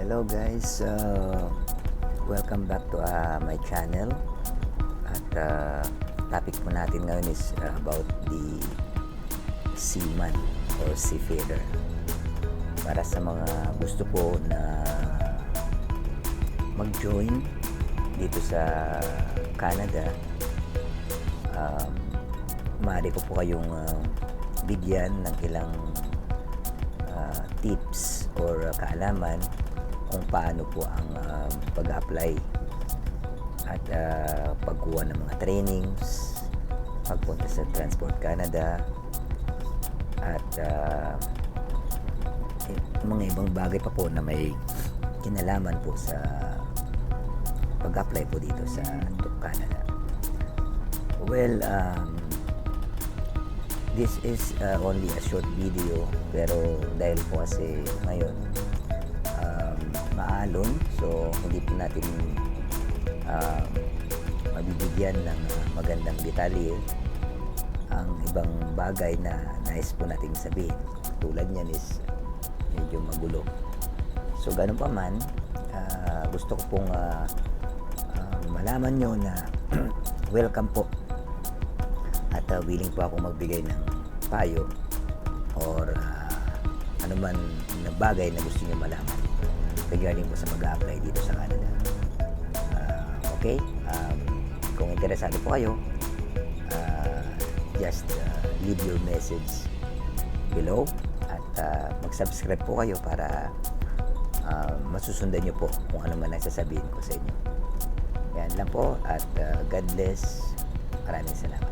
Hello guys, welcome back to my channel. At topic po natin ngayon is about the seaman or seafarer. Para sa mga gusto po na mag-join dito sa Canada, maaari ko po kayong bigyan ng ilang tips or kaalaman kung paano po ang pag-apply at pagkuha ng mga trainings, pagpunta sa Transport Canada at mga ibang bagay pa po na may kinalaman po sa pag-apply po dito sa Canada. Well, this is only a short video, pero dahil po kasi ngayon maalon, so hindi po natin mabibigyan ng magandang detalye ang ibang bagay na nais po nating sabihin. Tulad niyan is medyo magulo. So ganun pa man, gusto ko pong malaman nyo na welcome po at willing po ako magbigay ng payo or anuman na bagay na gusto nyo malaman regarding po sa mag-apply dito sa Canada. Okay? Kung interesado po kayo, just leave your message below at mag-subscribe po kayo para masusundan nyo po kung ano man ang sasabihin ko sa inyo. Yan lang po at God bless. Maraming salamat.